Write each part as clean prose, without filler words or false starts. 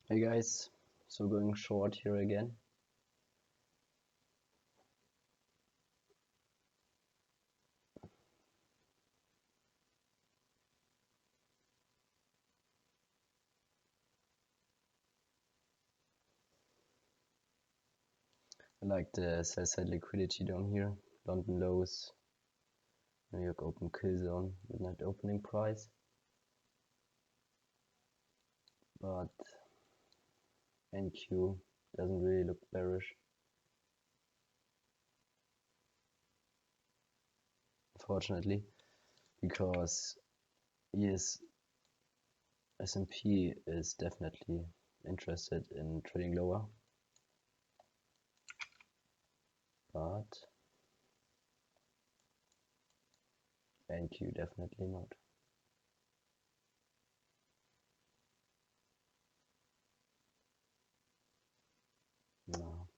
Hey guys, so going short here again. I like the sell-side liquidity down here. London lows, New York open kill zone, midnight opening price. But NQ doesn't really look bearish. Unfortunately, because yes, S&P is definitely interested in trading lower. But NQ definitely not. No.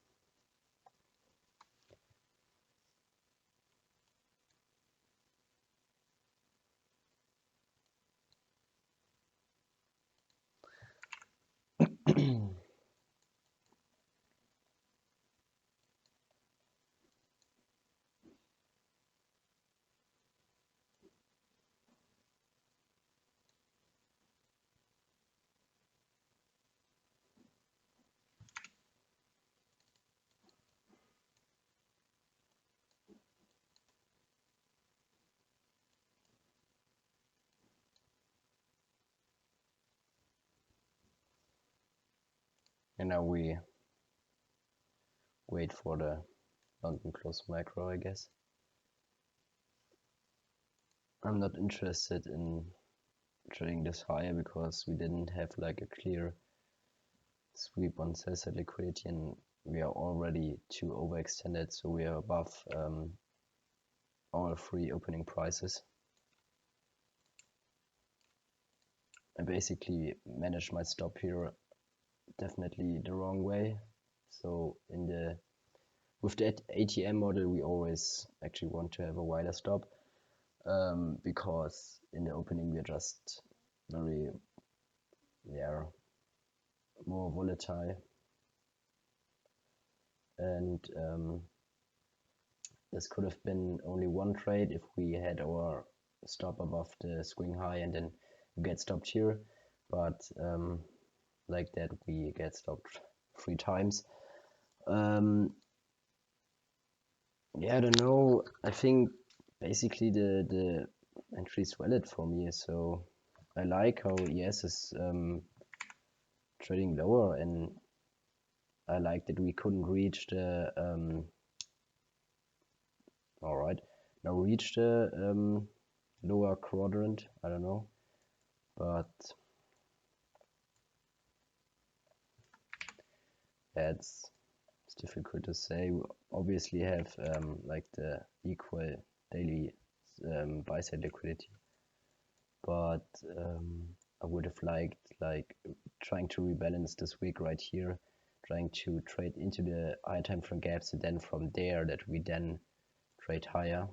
And now we wait for the London close macro, I guess. I'm not interested in trading this higher because we didn't have like a clear sweep on sell-side liquidity and we are already too overextended, so we are above all three opening prices. I basically managed my stop here definitely the wrong way. So with the ATM model we always actually want to have a wider stop, because in the opening we are just very more volatile, and this could have been only one trade if we had our stop above the swing high and then we get stopped here, but like that we get stopped 3 times. Yeah, I don't know. I think basically the entry is valid for me, so I like how ES is trading lower, and I like that we couldn't reach the alright, now reach the lower quadrant. I don't know, but yeah, it's difficult to say. We obviously have like the equal daily buy side liquidity, but I would have liked like trying to rebalance this week right here, trying to trade into the high time frame gaps, and then from there that we then trade higher.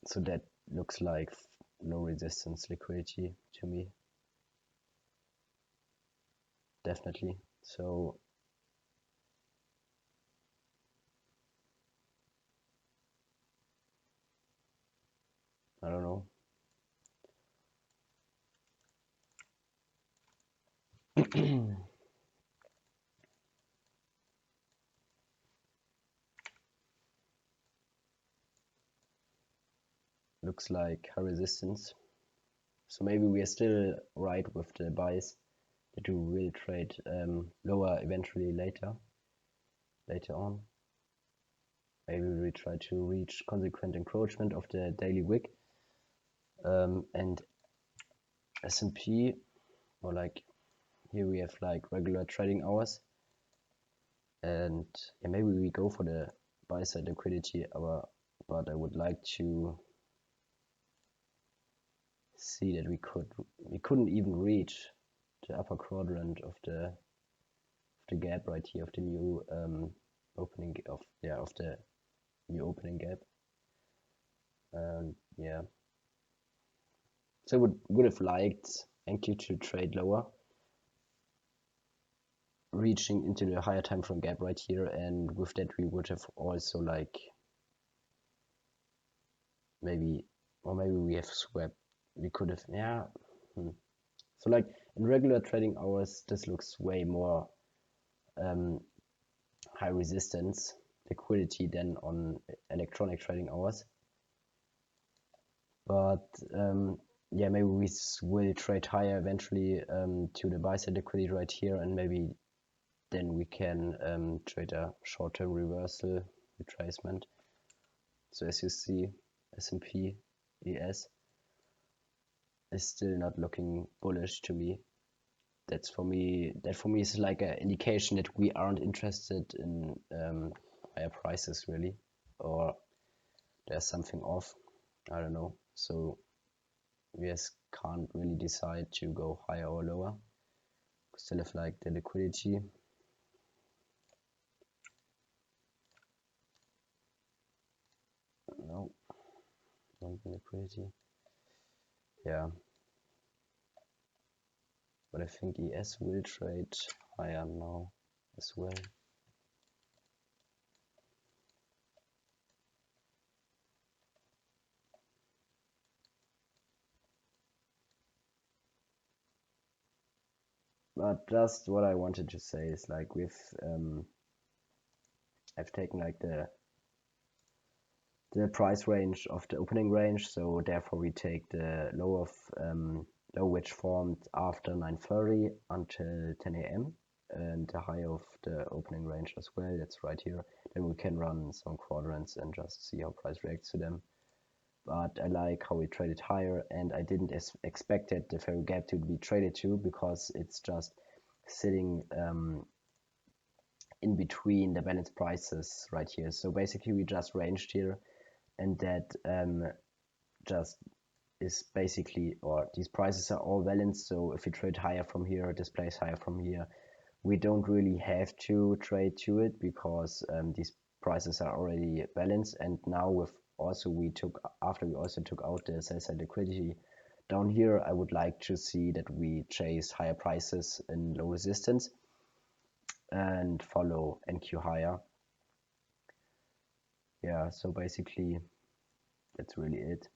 So that looks like low resistance liquidity to me, definitely. So I don't know. Looks like high resistance. So maybe we are still right with the buys that we will trade lower eventually later on. Maybe we try to reach consequent encroachment of the daily wick, and S&P, or like here we have like regular trading hours, and yeah, maybe we go for the buy side liquidity, but I would like to see that we couldn't even reach the upper quadrant of the gap right here, of the new opening of the new opening gap, and yeah, So I would have liked NQ to trade lower, reaching into the higher time frame gap right here, and with that we would have also like maybe we have swept, we could have, yeah. So like in regular trading hours this looks way more high resistance liquidity than on electronic trading hours, but yeah, maybe we will trade higher eventually to the buy side liquidity right here, and maybe then we can trade a short-term reversal retracement. So as you see, S&P ES is still not looking bullish to me. That for me is like an indication that we aren't interested in higher prices really, or there's something off, I don't know. So we just can't really decide to go higher or lower. We still have like the liquidity. No, not the liquidity. Yeah, but I think ES will trade higher now as well. But just what I wanted to say is like I've taken like the price range of the opening range, so therefore we take the low of low which formed after 9:30 until 10 a.m. and the high of the opening range as well, that's right here. Then we can run some quadrants and just see how price reacts to them. But I like how we traded higher, and I didn't expect that the fair gap to be traded to, because it's just sitting in between the balanced prices right here. So basically we just ranged here, and that just is basically, or these prices are all balanced. So if we trade higher from here, this plays higher from here, we don't really have to trade to it, because these prices are already balanced. And now with after we also took out the sell side liquidity down here, I would like to see that we chase higher prices in low resistance and follow NQ higher. Yeah, so basically that's really it.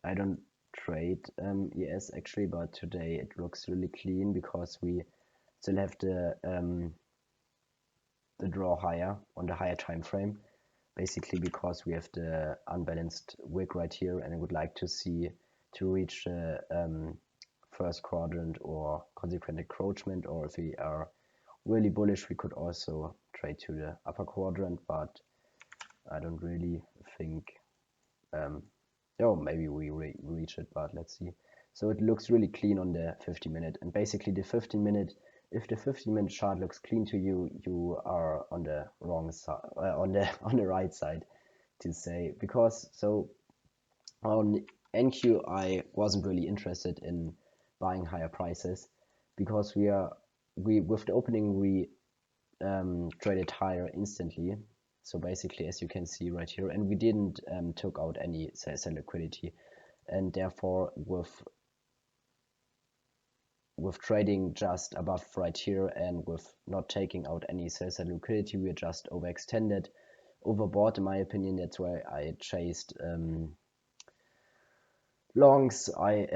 I don't trade ES actually, but today it looks really clean because we still have the draw higher on the higher time frame, basically because we have the unbalanced wick right here, and I would like to see to reach the first quadrant or consequent encroachment, or if we are really bullish we could also trade to the upper quadrant, but I don't really think oh, maybe we reach it, but let's see. So it looks really clean on the 50-minute, and basically the 15-minute, if the 15-minute chart looks clean to you, you are on the wrong side, on the right side to say, because so on NQ I wasn't really interested in buying higher prices, because we with the opening we traded higher instantly. So basically, as you can see right here, and we didn't took out any sell liquidity, and therefore with trading just above right here and with not taking out any sell liquidity, we are just overextended, overbought in my opinion. That's why I chased longs.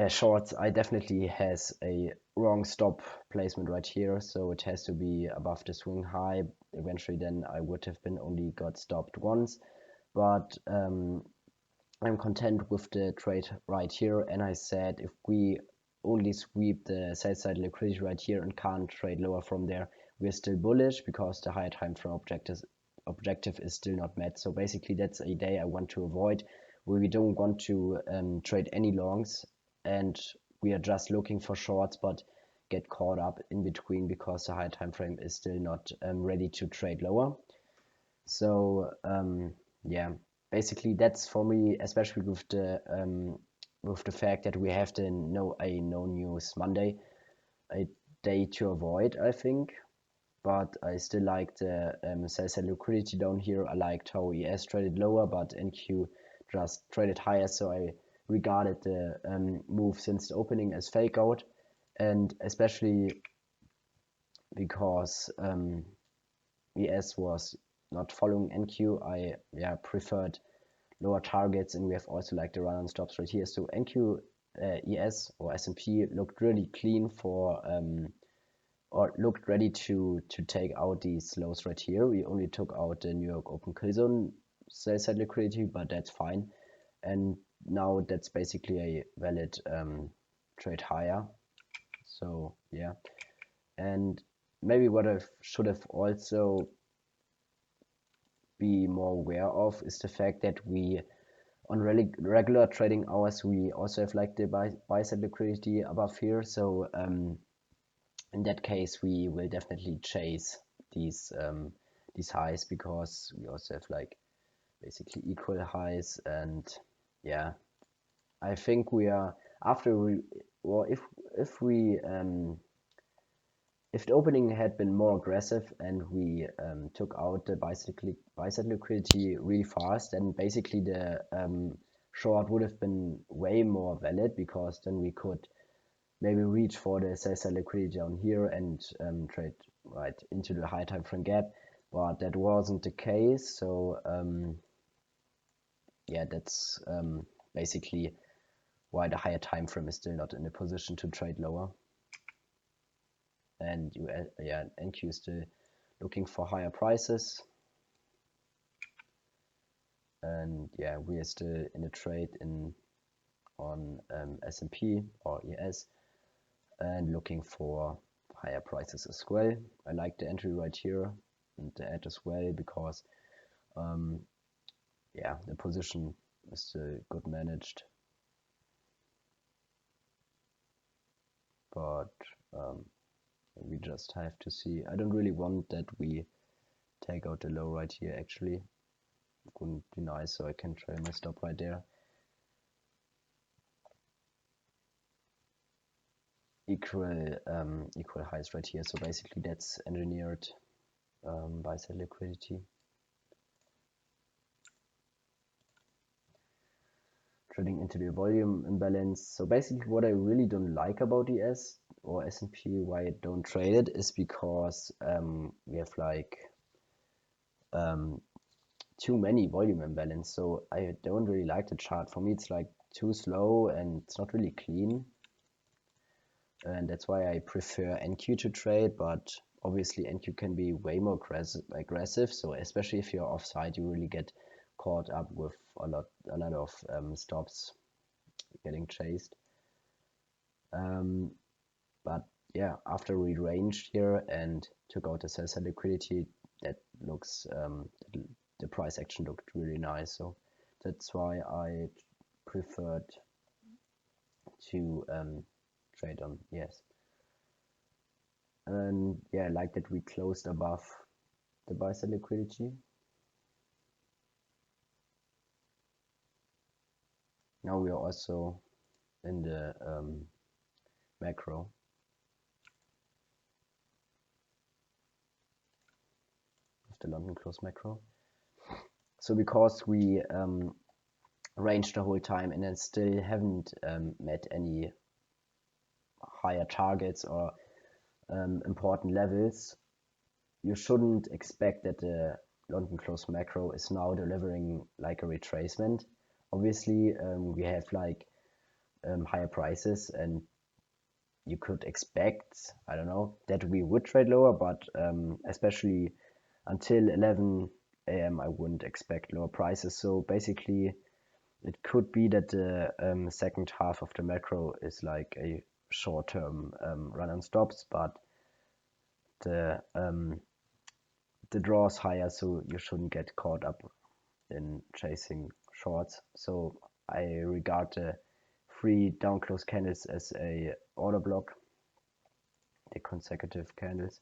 Shorts, I definitely has a wrong stop placement right here, so it has to be above the swing high. Eventually then I would have been only got stopped once, but I'm content with the trade right here, and I said if we only sweep the sell side liquidity right here and can't trade lower from there, we're still bullish because the higher time frame objective is still not met. So basically that's a day I want to avoid, where we don't want to trade any longs and we are just looking for shorts, but get caught up in between because the higher time frame is still not ready to trade lower. So yeah, basically that's for me, especially with the fact that we have the no news Monday, a day to avoid, I think. But I still like the sell side liquidity down here. I liked how ES traded lower, but NQ just traded higher, so I regarded the move since the opening as fake out, and especially because ES was not following NQ, I preferred lower targets, and we have also like the run on stops right here. So NQ, ES or S&P looked really clean for or looked ready to take out these lows right here. We only took out the New York open kill zone sell side liquidity, but that's fine. And now that's basically a valid trade higher. So yeah, and maybe what I should have also be more aware of is the fact that we on regular trading hours we also have like the buy side liquidity above here. So in that case we will definitely chase these highs, because we also have like basically equal highs. And yeah, I think we are after we, well, if we if the opening had been more aggressive and we took out the buy side liquidity really fast, then basically the short would have been way more valid, because then we could maybe reach for the sell side liquidity down here and trade right into the high time frame gap, but that wasn't the case. So yeah, that's basically why the higher time frame is still not in a position to trade lower. And NQ is still looking for higher prices, and yeah, we are still in a trade on S&P or ES and looking for higher prices as well. I like the entry right here and the edge as well, because yeah, the position is still good managed, but we just have to see. I don't really want that we take out the low right here. Actually, it wouldn't be nice, so I can trail my stop right there. Equal highs right here. So basically that's engineered buy side liquidity. Trading into the volume imbalance. So basically what I really don't like about ES or S&P, why I don't trade it, is because we have like too many volume imbalance. So I don't really like the chart. For me it's like too slow and it's not really clean, and that's why I prefer NQ to trade. But obviously NQ can be way more aggressive, so especially if you're offside, you really get caught up with a lot of stops getting chased. But yeah, after we ranged here and took out the sell side liquidity, that looks the price action looked really nice. So that's why I preferred to trade on ES. And yeah, I like that we closed above the buy side liquidity. Now we are also in the macro. Of the London close macro. So because we ranged the whole time and then still haven't met any higher targets or important levels, you shouldn't expect that the London close macro is now delivering like a retracement. Obviously we have like higher prices, and you could expect, I don't know, that we would trade lower, but especially until 11 a.m. I wouldn't expect lower prices. So basically it could be that the second half of the macro is like a short-term run on stops, but the draw is higher, so you shouldn't get caught up in chasing shorts. So I regard the 3 down close candles as a order block, the consecutive candles.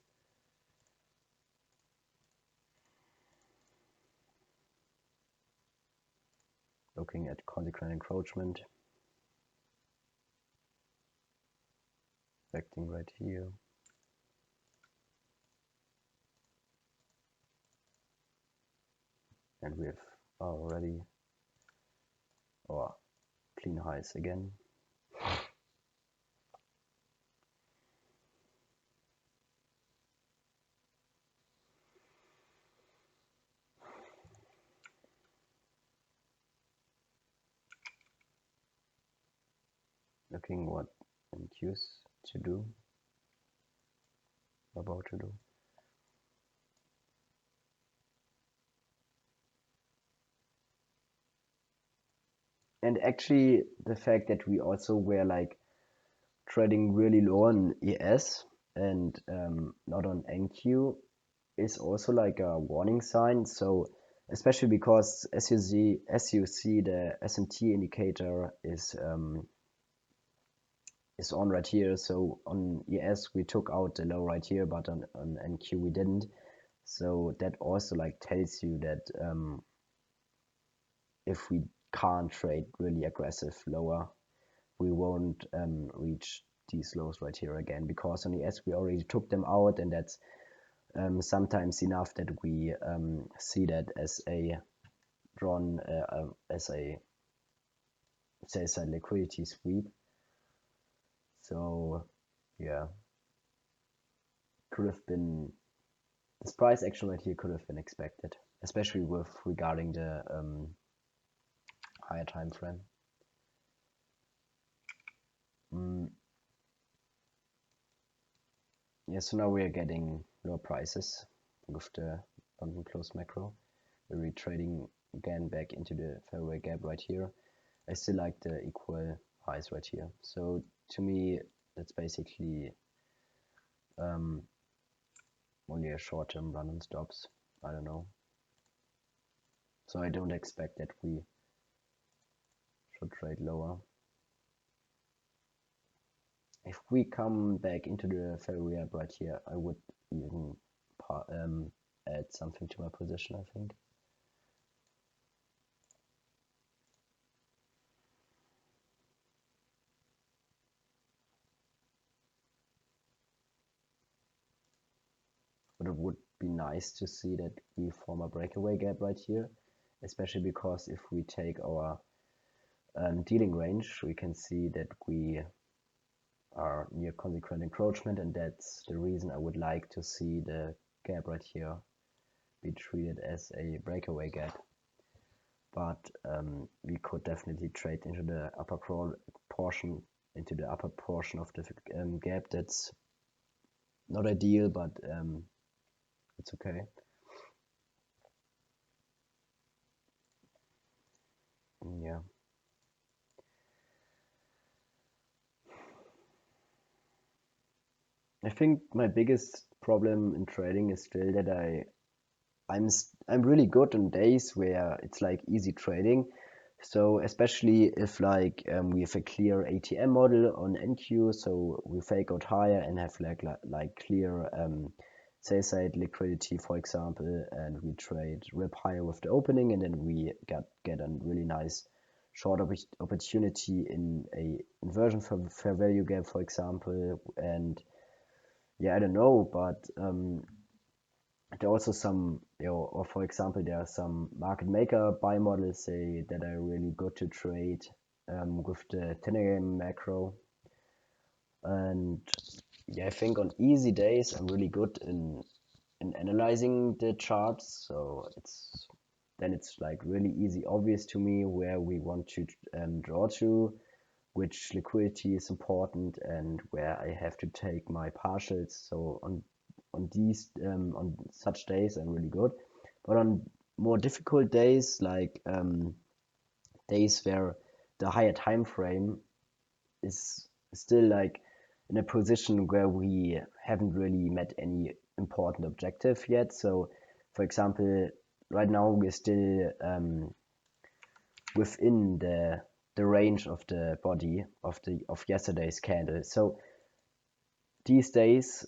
Looking at consequent encroachment, acting right here. And we have already clean highs again. Looking what NQs to do, about to do. And actually the fact that we also were like trading really low on ES and not on NQ is also like a warning sign. So especially because as you see the SMT indicator is on right here. So on ES we took out the low right here, but on NQ we didn't. So that also like tells you that if we can't trade really aggressive lower, we won't reach these lows right here again, because on the ES we already took them out, and that's sometimes enough that we see that as a drawn as a sell side liquidity sweep. So yeah, could have been, this price action right here could have been expected, especially with regarding the higher time frame. Yeah, so now we are getting lower prices with the London close macro. We're retrading again back into the fairway gap right here. I still like the equal highs right here. So to me, that's basically only a short-term run and stops. I don't know. So I don't expect that we should trade lower. If we come back into the fairway gap right here, I would even add something to my position, I think. But it would be nice to see that we form a breakaway gap right here, especially because if we take our dealing range, we can see that we are near consequent encroachment, and that's the reason I would like to see the gap right here be treated as a breakaway gap. But we could definitely trade into the upper portion of the gap. That's not ideal, but it's okay. Yeah. I think my biggest problem in trading is still that I'm really good on days where it's like easy trading. So especially if like we have a clear ATM model on NQ, so we fake out higher and have like clear sell side liquidity, for example, and we trade rip higher with the opening, and then we get a really nice short opportunity in a inversion for fair value gap, for example. And yeah, I don't know, but there are also some, or for example, there are some market maker buy models that are really good to trade with the 10 a.m. macro. And yeah, I think on easy days I'm really good in analyzing the charts. So it's like really easy, obvious to me where we want to draw to, which liquidity is important, and where I have to take my partials. So on such days I'm really good. But on more difficult days, like days where the higher time frame is still like in a position where we haven't really met any important objective yet. So for example, right now we're still within the range of the body of yesterday's candle. So these days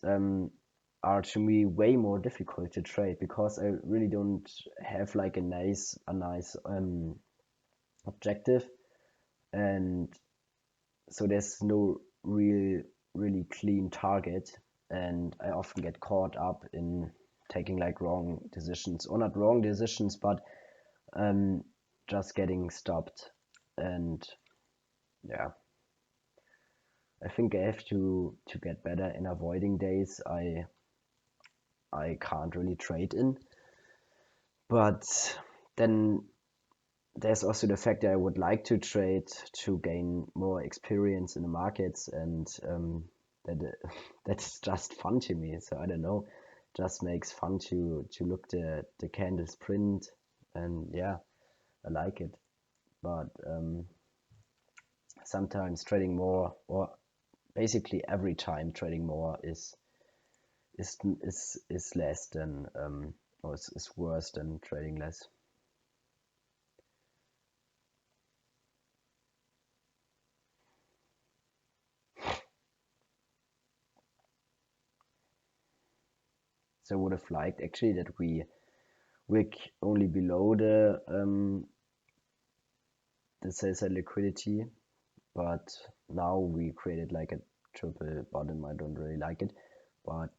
are to me way more difficult to trade, because I really don't have like a nice objective, and so there's no really clean target, and I often get caught up in taking like wrong decisions, or not wrong decisions, but just getting stopped. And yeah, I think I have to get better in avoiding days I can't really trade in. But then there's also the fact that I would like to trade to gain more experience in the markets, and that that's just fun to me. So I don't know, just makes fun to look the candles print, and yeah, I like it. But sometimes trading more, or basically every time trading more is less than or is worse than trading less. So I would have liked actually that we wick only below the sell side liquidity, but now we created like a triple bottom. I don't really like it, but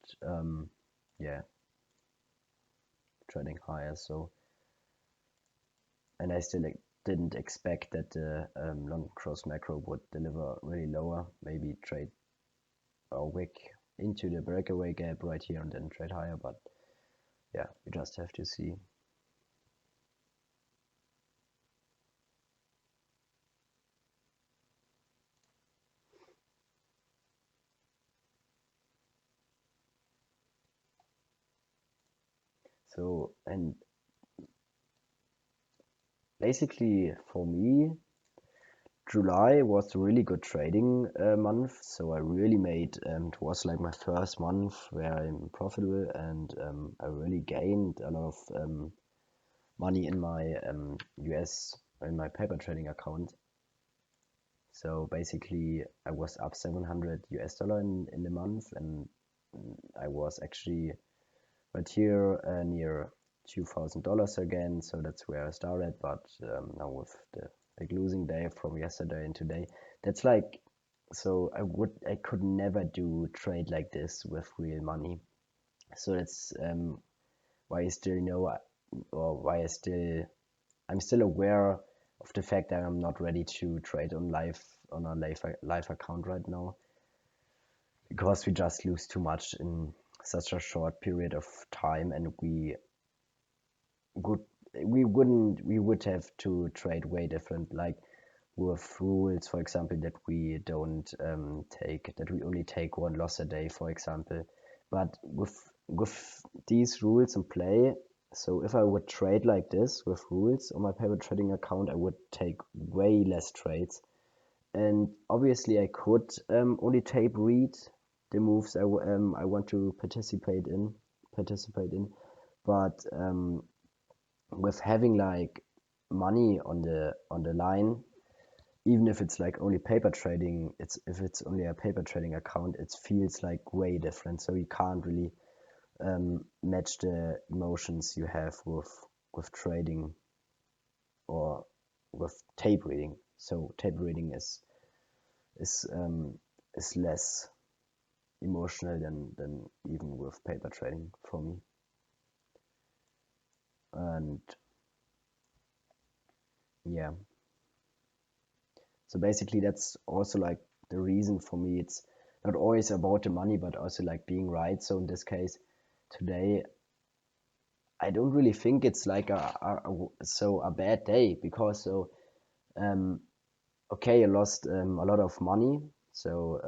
yeah, trading higher. So, and I still didn't expect that the long cross macro would deliver really lower. Maybe trade or wick into the breakaway gap right here and then trade higher. But yeah, we just have to see. So, and basically for me, July was a really good trading month. So I really made, it was like my first month where I'm profitable, and I really gained a lot of money in my US, in my paper trading account. So basically I was up 700 US dollar in the month, and I was actually right here near $2,000 again. So that's where I started. But now with the like losing day from yesterday and today, that's like, so I could never do trade like this with real money. So that's why I still know, or why I'm still aware of the fact that I'm not ready to trade on a live account right now, because we just lose too much in such a short period of time, and would we would have to trade way different, like with rules, for example, that we don't take, that we only take one loss a day, for example. But with these rules in play, so if I would trade like this with rules on my paper trading account, I would take way less trades. And obviously I could only tape read the moves I want to participate in. But with having like money on the line, even if it's like only paper trading, it's if it's only a paper trading account, it feels like way different. So you can't really match the emotions you have with trading or with tape reading. So tape reading is is less emotional than even with paper trading for me. And yeah, so basically that's also like the reason for me. It's not always about the money, but also like being right. So in this case, today I don't really think it's like a bad day, because so um okay, I lost a lot of money. So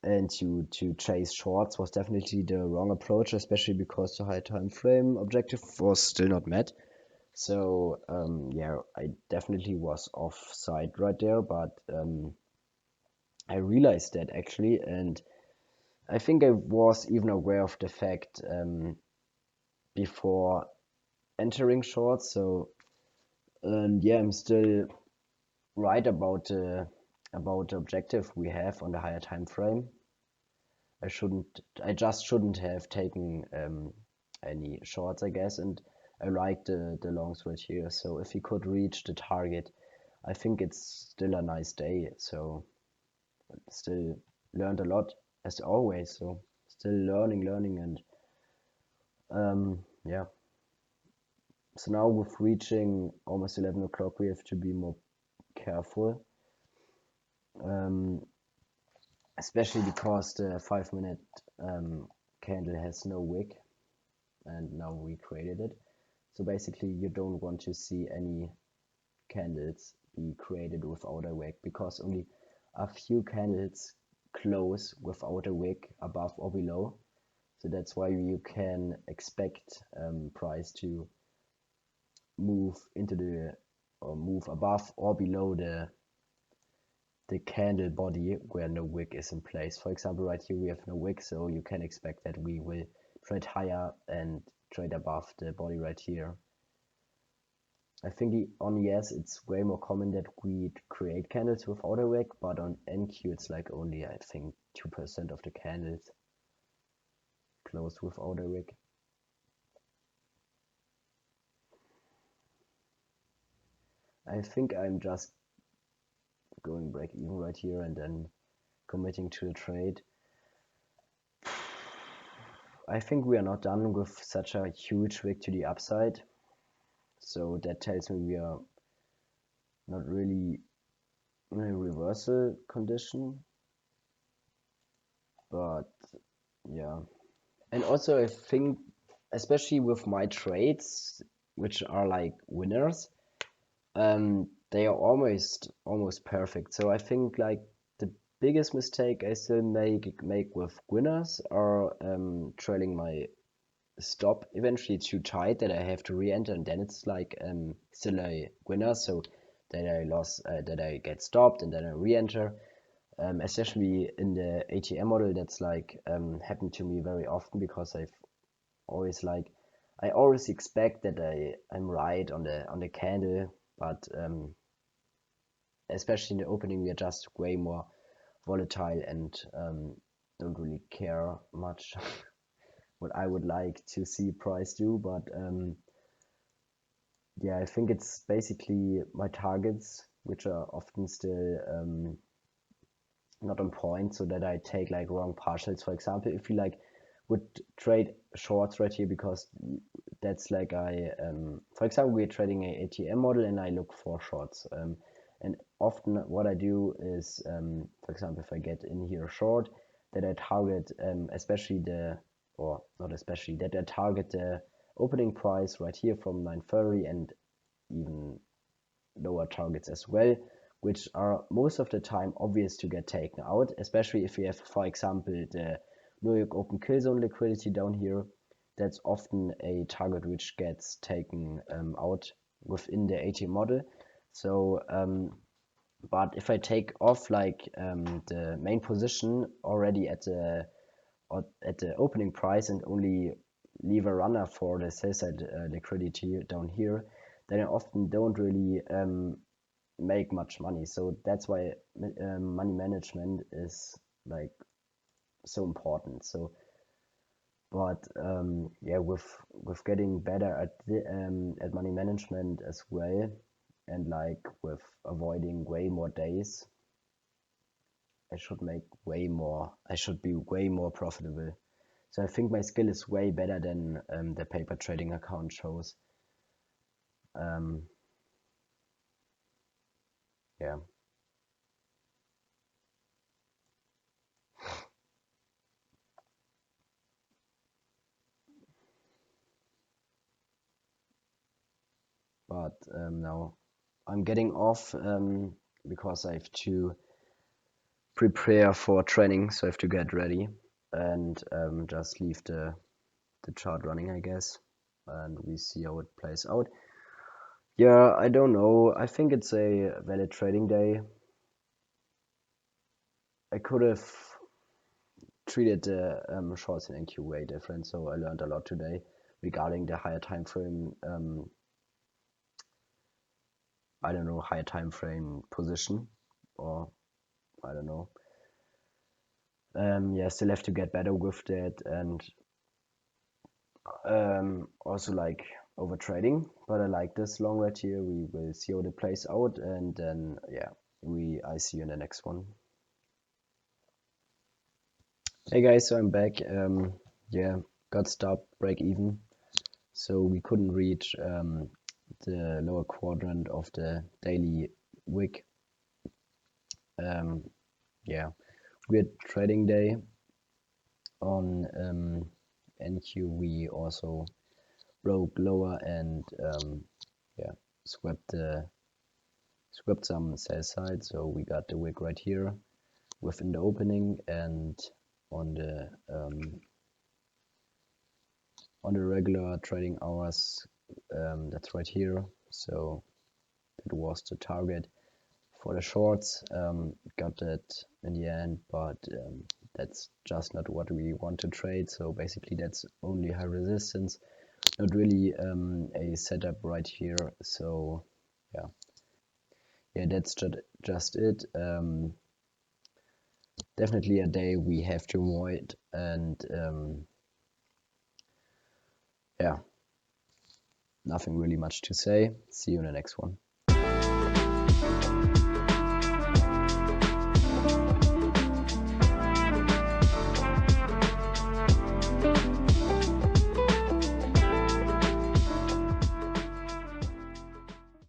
and to chase shorts was definitely the wrong approach, especially because the high time frame objective was still not met. So yeah, I definitely was offside right there, but I realized that actually, and I think I was even aware of the fact before entering shorts. So yeah, I'm still right about the objective we have on the higher time frame. I just shouldn't have taken any shorts, I guess, and I like the longs right here. So if he could reach the target, I think it's still a nice day. So still learned a lot as always. So still learning, and yeah. So now with reaching almost 11 o'clock, we have to be more careful. especially because the 5-minute candle has no wick, and now we created it. So basically you don't want to see any candles be created without a wick, because only a few candles close without a wick above or below. So that's why you can expect price to move into the, or move above or below the candle body where no wick is in place. For example, right here we have no wick, so you can expect that we will trade higher and trade above the body right here. I think on ES it's way more common that we create candles without a wick, but on NQ it's like only, I think, 2% of the candles closed without a wick. I think I'm just going break even right here and then committing to the trade. I think we are not done with such a huge wick to the upside, so that tells me we are not really in a reversal condition, but yeah. And also I think, especially with my trades, which are like winners, they are almost perfect. So I think like the biggest mistake I still make with winners are trailing my stop eventually too tight that I have to re-enter, and then it's like still a winner. So that I get stopped and then I re-enter. Especially in the ATM model, that's like happened to me very often, because always like I always expect that I'm right on the candle, but especially in the opening we are just way more volatile and don't really care much what I would like to see price do. But yeah, I think it's basically my targets which are often still not on point, so that I take like wrong partials. For example, if you like would trade shorts right here, because that's like for example, we're trading a ATM model and I look for shorts, and often what I do is, for example, if I get in here short, that I target especially or not especially, that I target the opening price right here from 930, and even lower targets as well, which are most of the time obvious to get taken out, especially if you have, for example, the New York open kill zone liquidity down here. That's often a target which gets taken out within the ATM model. So but if I take off like the main position already at the opening price and only leave a runner for the sell side liquidity down here, then I often don't really make much money. So that's why money management is like so important. So but yeah, with getting better at money management as well, and like with avoiding way more days, I should be way more profitable. So I think my skill is way better than the paper trading account shows. Yeah. But now I'm getting off because I have to prepare for training, so I have to get ready and just leave the chart running, I guess, and we see how it plays out. Yeah, I don't know. I think it's a valid trading day. I could have treated the shorts in NQ way different, so I learned a lot today regarding the higher time frame. I don't know, higher time frame position, or I don't know. Yeah, still have to get better with that, and also like over trading. But I like this long right here. We will see how it plays out, and then yeah, I see you in the next one. Hey guys, so I'm back. Yeah, got stopped break even, so we couldn't reach the lower quadrant of the daily wick. yeah, weird trading day. On NQ we also broke lower and yeah, swept some sell side, so we got the wick right here within the opening, and on the regular trading hours, that's right here. So it was the target for the shorts. Got that in the end, but that's just not what we want to trade. So basically that's only high resistance, not really a setup right here. So yeah, that's just it. Definitely a day we have to avoid, and yeah, nothing really much to say. See you in the next one.